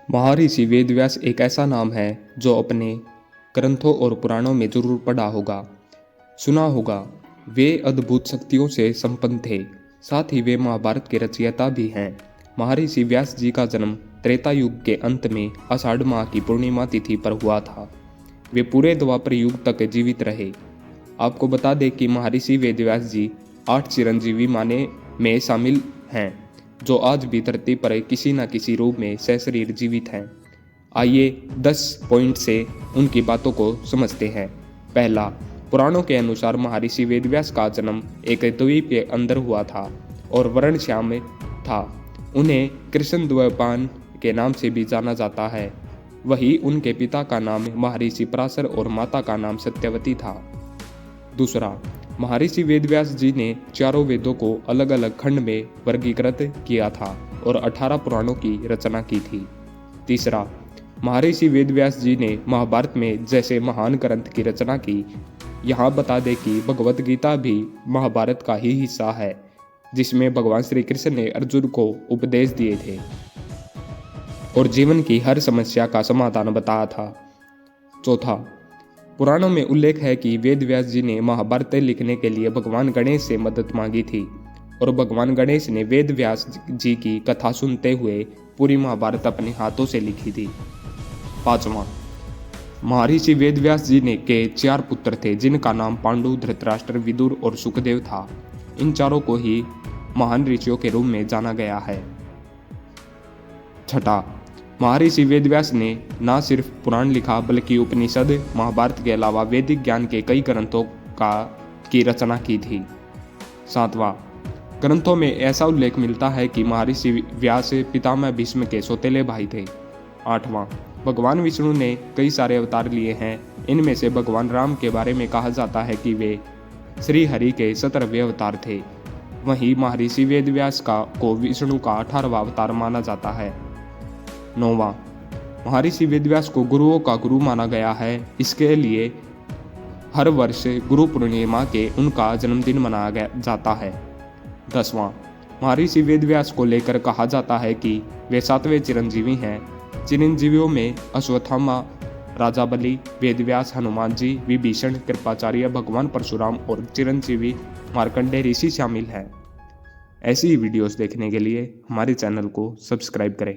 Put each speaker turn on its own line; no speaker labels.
महर्षि वेदव्यास एक ऐसा नाम है जो अपने ग्रंथों और पुराणों में जरूर पढ़ा होगा, सुना होगा। वे अद्भुत शक्तियों से संपन्न थे, साथ ही वे महाभारत के रचयिता भी हैं। महर्षि व्यास जी का जन्म त्रेता युग के अंत में आषाढ़ माह की पूर्णिमा तिथि पर हुआ था। वे पूरे द्वापर युग तक जीवित रहे। आपको बता दें कि महर्षि वेदव्यास जी 8 चिरंजीवी माने में शामिल हैं, जो आज भी धरती पर किसी न किसी रूप में सशरीर जीवित हैं। आइए 10 पॉइंट से उनकी बातों को समझते हैं। पहला, पुराणों के अनुसार महर्षि वेदव्यास का जन्म एक द्वीप के अंदर हुआ था और वर्ण श्याम था। उन्हें कृष्ण द्वैपायन के नाम से भी जाना जाता है। वहीं उनके पिता का नाम महर्षि पराशर और माता का नाम सत्यवती था। दूसरा, महर्षि वेदव्यास जी ने चारों वेदों को अलग अलग खंड में वर्गीकृत किया था और 18 पुराणों की रचना की थी। तीसरा, महर्षि वेदव्यास जी ने महाभारत में जैसे महान ग्रंथ की रचना की। यहाँ बता दें कि भगवत गीता भी महाभारत का ही हिस्सा है, जिसमें भगवान श्री कृष्ण ने अर्जुन को उपदेश दिए थे और जीवन की हर समस्या का समाधान बताया था। चौथा, पुराणों में उल्लेख है कि वेदव्यास जी ने महाभारत लिखने के लिए भगवान गणेश से मदद मांगी थी और भगवान गणेश ने वेदव्यास जी की कथा सुनते हुए पूरी महाभारत अपने हाथों से लिखी थी। पांचवा, महर्षि वेदव्यास जी ने के 4 पुत्र थे, जिनका नाम पांडु, धृतराष्ट्र, विदुर और सुखदेव था। इन चारों को ही महान ऋषियों के रूप में जाना गया है। छठा, महर्षि वेदव्यास ने न सिर्फ पुराण लिखा बल्कि उपनिषद, महाभारत के अलावा वैदिक ज्ञान के कई ग्रंथों की रचना की थी। सातवां, ग्रंथों में ऐसा उल्लेख मिलता है कि महर्षि व्यास पितामह भीष्म के सौतेले भाई थे। आठवां, भगवान विष्णु ने कई सारे अवतार लिए हैं। इनमें से भगवान राम के बारे में कहा जाता है कि वे श्री हरि के 17वें अवतार थे। वहीं महर्षि वेदव्यास को विष्णु का 18वां अवतार माना जाता है। 9वां, महर्षि वेदव्यास को गुरुओं का गुरु माना गया है। इसके लिए हर वर्ष गुरु पूर्णिमा के उनका जन्मदिन मनाया जाता है। 10वां, महर्षि वेदव्यास को लेकर कहा जाता है कि वे 7वें चिरंजीवी हैं। चिरंजीवियों में अश्वत्थामा, राजा बलि, वेदव्यास, हनुमान जी, विभीषण, कृपाचार्य, भगवान परशुराम और चिरंजीवी मार्कंडेय ऋषि शामिल हैं। ऐसी ही वीडियोस देखने के लिए हमारे चैनल को सब्सक्राइब करें।